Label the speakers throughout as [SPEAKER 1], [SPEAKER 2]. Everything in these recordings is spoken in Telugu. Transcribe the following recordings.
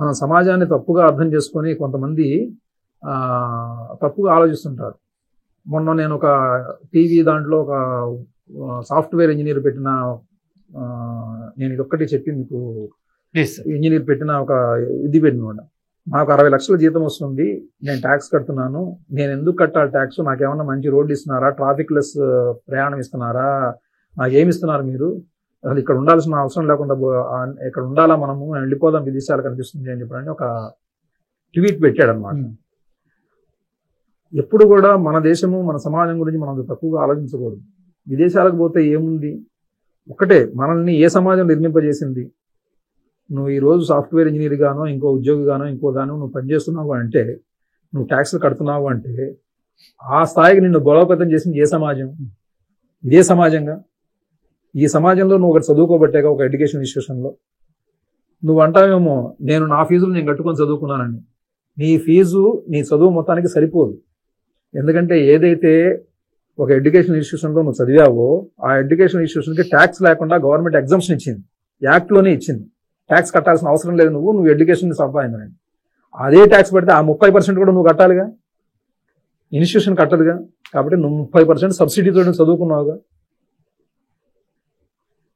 [SPEAKER 1] మనం సమాజాన్ని తప్పుగా అర్థం చేసుకొని కొంతమంది తప్పుగా ఆలోచిస్తుంటారు. మొన్న నేను ఒక టీవీ దాంట్లో ఒక సాఫ్ట్వేర్ ఇంజనీర్ పెట్టిన నేను ఇదొక్కటి చెప్పి మీకు ఇంజనీర్ పెట్టిన ఒక ఇది పెట్టినమాట. నాకు 60 లక్షల జీతం వస్తుంది, నేను ట్యాక్స్ కడుతున్నాను, నేను ఎందుకు కట్టాలి ట్యాక్స్? నాకేమన్నా మంచి రోడ్లు ఇస్తున్నారా, ట్రాఫిక్ లెస్ ప్రయాణం ఇస్తున్నారా, నాకేమి ఇస్తున్నారు మీరు? అసలు ఇక్కడ ఉండాల్సిన అవసరం లేకుండా ఇక్కడ ఉండాలా, మనము వెళ్ళిపోదాం విదేశాలకు కనిపిస్తుంది అని చెప్పని ఒక ట్వీట్ పెట్టాడు అనమాట. ఎప్పుడు కూడా మన దేశము మన సమాజం గురించి మనం తక్కువగా ఆలోచించకూడదు. విదేశాలకు పోతే ఏముంది, ఒకటే మనల్ని ఏ సమాజం నిర్మింపజేసింది? నువ్వు ఈరోజు సాఫ్ట్వేర్ ఇంజనీర్ గానో ఇంకో ఉద్యోగి గానో ఇంకో గానో నువ్వు పనిచేస్తున్నావు అంటే, నువ్వు ట్యాక్స్లు కడుతున్నావు అంటే, ఆ స్థాయికి నిన్ను బలోపేతం చేసింది ఏ సమాజం? ఇదే సమాజంగా. ఈ సమాజంలో నువ్వు ఒకటి చదువుకోబట్టాక ఒక ఎడ్యుకేషన్ ఇన్స్టిట్యూషన్లో నువ్వు అంటావేమో నేను నా ఫీజులు నేను కట్టుకొని చదువుకున్నానని. నీ ఫీజు నీ చదువు మొత్తానికి సరిపోదు. ఎందుకంటే ఏదైతే ఒక ఎడ్యుకేషన్ ఇన్స్టిట్యూషన్లో నువ్వు చదివావో ఆ ఎడ్యుకేషన్ ఇన్స్టిట్యూషన్కి ట్యాక్స్ లేకుండా గవర్నమెంట్ ఎగ్జంప్షన్ ఇచ్చింది, యాక్ట్లోనే ఇచ్చింది. ట్యాక్స్ కట్టాల్సిన అవసరం లేదు, నువ్వు ఎడ్యుకేషన్ సంపాదించని. అదే ట్యాక్స్ పెడితే ఆ 30% కూడా నువ్వు కట్టాలిగా, ఇన్స్టిట్యూషన్ కట్టదుగా. కాబట్టి నువ్వు 30% సబ్సిడీతో చదువుకున్నావుగా.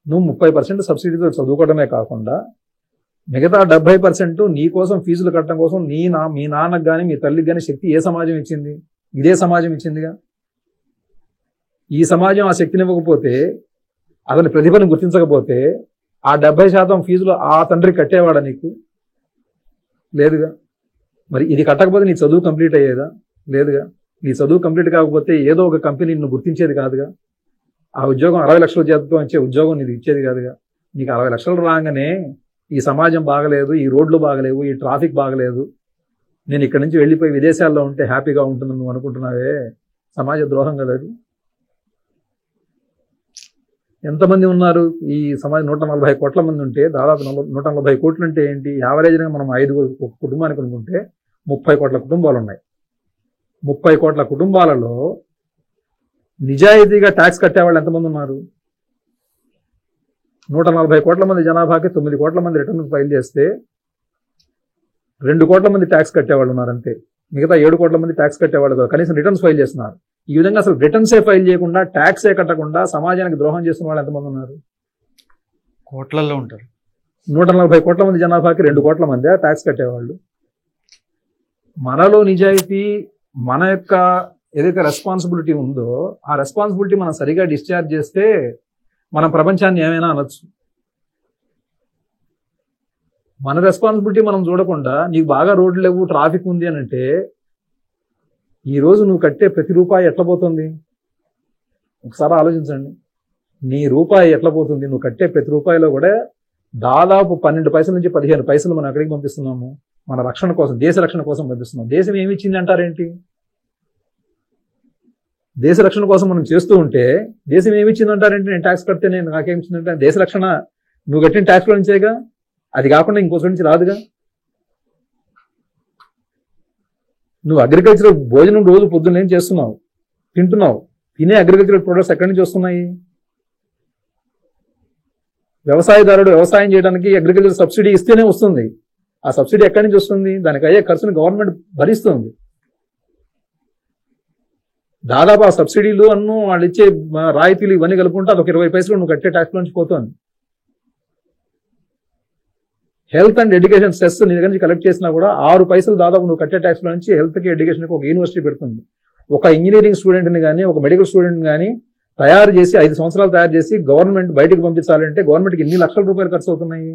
[SPEAKER 1] నువ్వు 30% సబ్సిడీతో చదువుకోవడమే కాకుండా మిగతా 70% నీ కోసం ఫీజులు కట్టడం కోసం మీ నాన్నకు కానీ మీ తల్లికి కానీ శక్తి ఏ సమాజం ఇచ్చింది? ఇదే సమాజం ఇచ్చిందిగా. ఈ సమాజం ఆ శక్తిని ఇవ్వకపోతే, అతని ప్రతిభను గుర్తించకపోతే ఆ 70% ఫీజులు ఆ తండ్రి కట్టేవాడా నీకు? లేదుగా. మరి ఇది కట్టకపోతే నీ చదువు కంప్లీట్ అయ్యేదా? లేదుగా. నీ చదువు కంప్లీట్ కాకపోతే ఏదో ఒక కంపెనీ నిన్ను గుర్తించేది కాదుగా. ఆ ఉద్యోగం 60 లక్షల జీతంతో వచ్చే ఉద్యోగం నీకు ఇచ్చేది కాదుగా. నీకు 60 లక్షలు రాగానే ఈ సమాజం బాగలేదు, ఈ రోడ్లు బాగలేవు, ఈ ట్రాఫిక్ బాగలేదు, నేను ఇక్కడి నుంచి వెళ్ళిపోయి విదేశాల్లో ఉంటే హ్యాపీగా ఉంటుందని నువ్వు అనుకుంటున్నావే, సమాజ ద్రోహం కదా అది. ఎంతమంది ఉన్నారు ఈ సమాజం? 140 కోట్ల మంది ఉంటే దాదాపు 140 కోట్లు అంటే ఏంటి? యావరేజ్గా మనం 5 కుటుంబానికి అనుకుంటే 30 కోట్ల కుటుంబాలు ఉన్నాయి. 30 కోట్ల కుటుంబాలలో నిజాయితీగా ట్యాక్స్ కట్టేవాళ్ళు ఎంతమంది ఉన్నారు? 140 కోట్ల మంది జనాభాకి 9 కోట్ల మంది రిటర్న్ ఫైల్ చేస్తే 2 కోట్ల మంది ట్యాక్స్ కట్టేవాళ్ళు ఉన్నారు అంతే. మిగతా 7 కోట్ల మంది ట్యాక్స్ కట్టేవాళ్ళు కనీసం రిటర్న్స్ ఫైల్ చేస్తున్నారు. ఈ విధంగా అసలు రిటర్న్సే ఫైల్ చేయకుండా ట్యాక్సే కట్టకుండా సమాజానికి ద్రోహం చేస్తున్న వాళ్ళు ఎంతమంది ఉన్నారు?
[SPEAKER 2] కోట్లలో ఉంటారు.
[SPEAKER 1] 140 కోట్ల మంది జనాభాకి 2 కోట్ల మంది ట్యాక్స్ కట్టేవాళ్ళు. మనలో నిజాయితీ, మన యొక్క ఏదైతే రెస్పాన్సిబిలిటీ ఉందో ఆ రెస్పాన్సిబిలిటీ మనం సరిగా డిశ్చార్జ్ చేస్తే మనం ప్రపంచాన్ని ఏమైనా అనొచ్చు. మన రెస్పాన్సిబిలిటీ మనం చూడకుండా నీకు బాగా రోడ్లు లేవు, ట్రాఫిక్ ఉంది అని అంటే ఈరోజు నువ్వు కట్టే ప్రతి రూపాయి ఎట్లా పోతుంది? ఒకసారి ఆలోచించండి. నీ రూపాయి ఎట్లా పోతుంది? నువ్వు కట్టే ప్రతి రూపాయిలో కూడా దాదాపు 12 పైసల నుంచి 15 పైసలు మనం ఎక్కడికి పంపిస్తున్నాము? మన రక్షణ కోసం, దేశ రక్షణ కోసం పంపిస్తున్నాం. దేశం ఏమి ఇచ్చింది అంటారేంటి? దేశ రక్షణ కోసం మనం చేస్తూ ఉంటే దేశం ఏమి ఇచ్చింది అంటారేంటి? నేను ట్యాక్స్ కడితే నేను నాకేమి ఇచ్చిందంటే, దేశ రక్షణ నువ్వు కట్టిన ట్యాక్స్లో నుంచేగా, అది కాకుండా ఇంకో నుంచి రాదుగా. నువ్వు అగ్రికల్చర్ భోజనం రోజు పొద్దున్న ఏం చేస్తున్నావు? తింటున్నావు. తినే అగ్రికల్చరల్ ప్రొడక్ట్స్ ఎక్కడి నుంచి వస్తున్నాయి? వ్యవసాయదారుడు వ్యవసాయం చేయడానికి అగ్రికల్చర్ సబ్సిడీ ఇస్తేనే వస్తుంది. ఆ సబ్సిడీ ఎక్కడి నుంచి వస్తుంది? దానికి అయ్యే ఖర్చుని గవర్నమెంట్ భరిస్తుంది. దాదాపు ఆ సబ్సిడీలు అన్ను వాళ్ళు ఇచ్చే రాయితీలు ఇవన్నీ కలుపుకుంటే అదొక 20 పైసలు నువ్వు కట్టే ట్యాక్స్ నుంచి పోతుంది. హెల్త్ అండ్ ఎడ్యుకేషన్ సెస్ నీ దగ్గర నుంచి కలెక్ట్ చేసినా కూడా 6 పైసలు దాదాపు నువ్వు కట్టే ట్యాక్స్ లో నుంచి హెల్త్కి, ఎడ్యుకేషన్కి ఒక యూనివర్సిటీ పెడుతుంది. ఒక ఇంజనీరింగ్ స్టూడెంట్ని కానీ ఒక మెడికల్ స్టూడెంట్ని కానీ తయారు చేసి 5 సంవత్సరాలు తయారు చేసి గవర్నమెంట్ బయటకు పంపించాలంటే గవర్నమెంట్కి ఎన్ని లక్షల రూపాయలు ఖర్చు అవుతున్నాయి?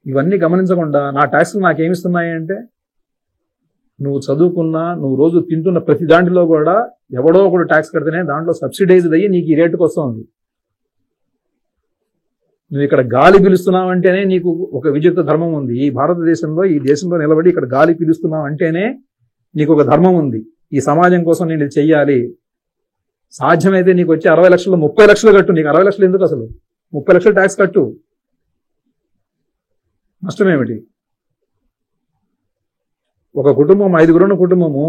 [SPEAKER 1] ఇవన్నీ గమనించకుండా నా ట్యాక్స్లు నాకేమిస్తున్నాయి అంటే, నువ్వు చదువుకున్నా, నువ్వు రోజు తింటున్న ప్రతి దాంట్లో కూడా ఎవడో ఒకడు ట్యాక్స్ కడితేనే దాంట్లో సబ్సిడైజ్డ్ అయ్యి నీకు ఈ రేటుకు వస్తుంది. నువ్వు ఇక్కడ గాలి పీలుస్తున్నావు అంటేనే నీకు ఒక విచిత్ర ధర్మం ఉంది. ఈ భారతదేశంలో, ఈ దేశంలో నిలబడి ఇక్కడ గాలి పీలుస్తున్నావు అంటేనే నీకు ఒక ధర్మం ఉంది. ఈ సమాజం కోసం నేను ఇది చెయ్యాలి. సాధ్యమైతే నీకు వచ్చే 60 లక్షలు 30 లక్షలు కట్టు. నీకు 60 లక్షలు ఎందుకు? అసలు 30 లక్షలు ట్యాక్స్ కట్టు. నష్టమేమిటి? ఒక కుటుంబం 5గురున్న కుటుంబము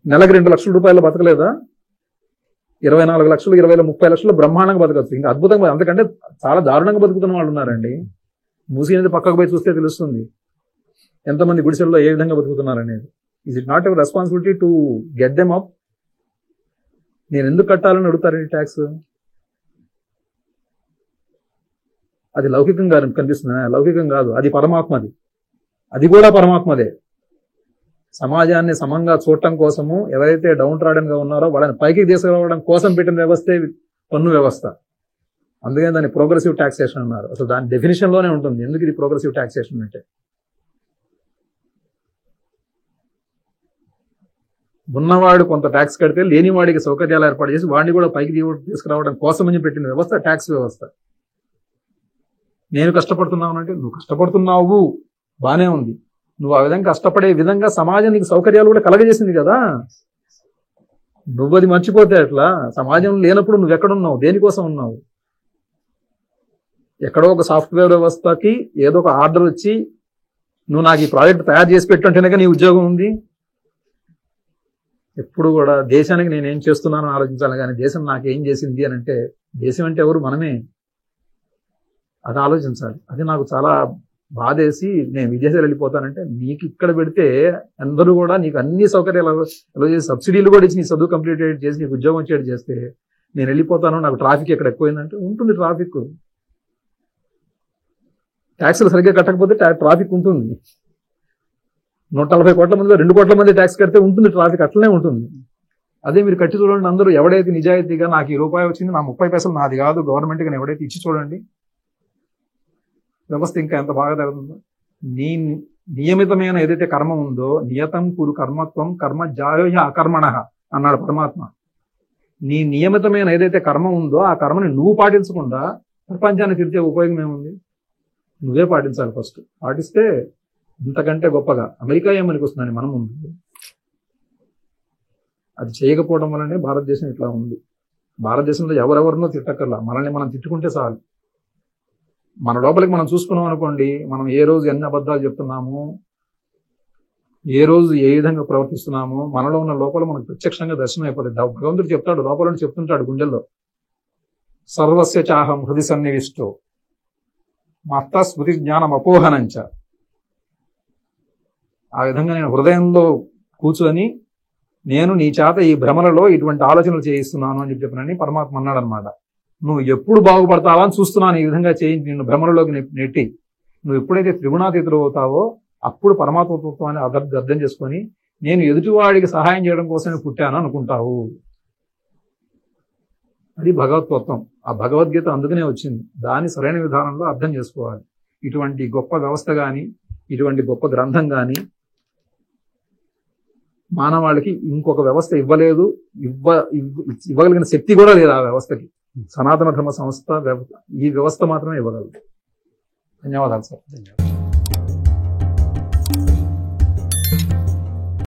[SPEAKER 1] నెలకు 2 లక్షల రూపాయలు బతకలేదా? 24 లక్షలు 20-30 లక్షలు బ్రహ్మాండంగా బతకచ్చు. ఇంకా అద్భుతంగా, అంతకంటే చాలా దారుణంగా బతుకుతున్న వాళ్ళు ఉన్నారండి. మూసి అనేది పక్కకు పోయి చూస్తే తెలుస్తుంది ఎంతమంది గుడిసెల్లో ఏ విధంగా బతుకుతున్నారు అనేది. Is it not ever responsibility to get them up? నేను ఎందుకు కట్టాలని అడుగుతారండి ట్యాక్స్? అది లౌకికంగా కనిపిస్తుంది, లౌకికం కాదు, అది పరమాత్మది. అది కూడా పరమాత్మదే. సమాజాన్ని సమంగా చూడటం కోసము ఎవరైతే డౌన్ ట్రాడన్ గా ఉన్నారో వాళ్ళని పైకి తీసుకురావడం కోసం పెట్టిన వ్యవస్థే పన్ను వ్యవస్థ. అందుకని దాన్ని ప్రోగ్రెసివ్ టాక్సేషన్ అన్నారు. అసలు దాని డెఫినేషన్ లోనే ఉంటుంది ఎందుకు ఇది ప్రోగ్రెసివ్ టాక్సేషన్ అంటే. ఉన్నవాడు కొంత ట్యాక్స్ కడితే లేనివాడికి సౌకర్యాలు ఏర్పాటు చేసి వాడిని కూడా పైకి తీసుకురావడం కోసమని పెట్టిన వ్యవస్థ ట్యాక్స్ వ్యవస్థ. నేను కష్టపడుతున్నావు అంటే నువ్వు కష్టపడుతున్నావు బానే ఉంది, నువ్వు ఆ విధంగా కష్టపడే విధంగా సమాజం నీకు సౌకర్యాలు కూడా కలగజేసింది కదా. నువ్వు అది మర్చిపోతే ఎట్లా? సమాజం లేనప్పుడు నువ్వు ఎక్కడున్నావు, దేనికోసం ఉన్నావు? ఎక్కడో ఒక సాఫ్ట్వేర్ వ్యవస్థకి ఏదో ఒక ఆర్డర్ వచ్చి నువ్వు నాకు ఈ ప్రాజెక్ట్ తయారు చేసి పెట్టంటేనే నీ ఉద్యోగం ఉంది. ఎప్పుడు కూడా దేశానికి నేనేం చేస్తున్నానో ఆలోచించాలి కానీ దేశం నాకేం చేసింది అని అంటే, దేశం అంటే ఎవరు? మనమే. అది ఆలోచించాలి. అది నాకు చాలా బాధేసి నేను విదేశాలు వెళ్ళిపోతానంటే, నీకు ఇక్కడ పెడితే అందరూ కూడా నీకు అన్ని సౌకర్యాలు చేసి సబ్సిడీలు కూడా ఇచ్చి నీ చదువు కంప్లీట్ చేసి నీకు ఉద్యోగం వచ్చేది చేస్తే నేను వెళ్ళిపోతాను, నాకు ట్రాఫిక్ ఎక్కడ ఎక్కువైందంటే ఉంటుంది ట్రాఫిక్. ట్యాక్సులు సరిగ్గా కట్టకపోతే ట్రాఫిక్ ఉంటుంది. 140 కోట్ల మంది 2 కోట్ల మంది ట్యాక్స్ కడితే ఉంటుంది ట్రాఫిక్, అట్లనే ఉంటుంది. అదే మీరు కట్టి చూడండి, అందరూ ఎవడైతే నిజాయితీగా నాకు ఈ రూపాయి వచ్చింది, నా 30 పైసలు నాది కాదు గవర్నమెంట్కి అని ఎవడైతే ఇచ్చి చూడండి, వ్యవస్థ ఇంకా ఎంత బాగా జరుగుతుందో. నీ నియమితమైన ఏదైతే కర్మ ఉందో, నియతం కురు కర్మత్వం కర్మ జాయోహ అకర్మణ అన్నాడు పరమాత్మ. నీ నియమితమైన ఏదైతే కర్మ ఉందో ఆ కర్మని నువ్వు పాటించకుండా ప్రపంచాన్ని తిరిగే ఉపయోగం ఏముంది? నువ్వే పాటించాలి ఫస్ట్. పాటిస్తే ఇంతకంటే గొప్పగా అమెరికా ఏమనికి వస్తుందని మనం ముందు. అది చేయకపోవడం వల్లనే భారతదేశం ఇట్లా ఉంది. భారతదేశంలో ఎవరెవరినో తిట్టక్కర్లా, మనల్ని మనం తిట్టుకుంటే చాలు. మన లోపలికి మనం చూసుకున్నాం అనుకోండి, మనం ఏ రోజు ఎన్ని అబద్ధాలు చెప్తున్నాము, ఏ రోజు ఏ విధంగా ప్రవర్తిస్తున్నాము, మనలో ఉన్న లోపల మనకు ప్రత్యక్షంగా దర్శనం అయిపోతుంది. భగవంతుడు చెప్తాడు, లోపల చెప్తుంటాడు గుండెల్లో, సర్వస్య చాహం హృది సన్నివిష్టో మత్త స్మృతి జ్ఞానం అపోహనంచ. ఆ విధంగా నేను హృదయంలో కూర్చొని నేను నీ చేత ఈ భ్రమలలో ఇటువంటి ఆలోచనలు చేయిస్తున్నాను అని చెప్పినని పరమాత్మ అన్నాడు అనమాట. నువ్వు ఎప్పుడు బాగుపడతావా అని చూస్తున్నాను ఈ విధంగా చేయించి నిన్ను భ్రమలలోకి నెట్టి. నువ్వు ఎప్పుడైతే త్రిగుణాతీతుడు అవుతావో అప్పుడు పరమాత్మత్వాన్ని అర్థం చేసుకొని నేను ఎదుటివాడికి సహాయం చేయడం కోసమే పుట్టాను అనుకుంటావు. అది భగవత్వత్వం. ఆ భగవద్గీత అందుకనే వచ్చింది. దాన్ని సరైన విధానంలో అర్థం చేసుకోవాలి. ఇటువంటి గొప్ప వ్యవస్థ కానీ, ఇటువంటి గొప్ప గ్రంథం కానీ మానవాళికి ఇంకొక వ్యవస్థ ఇవ్వలేదు, ఇవ్వగలిగిన శక్తి కూడా లేదు ఆ వ్యవస్థకి. సనాతన ధర్మ సంస్థ ఈ వ్యవస్థ మాత్రమే ఇవ్వగలదు. ధన్యవాదాలు సార్.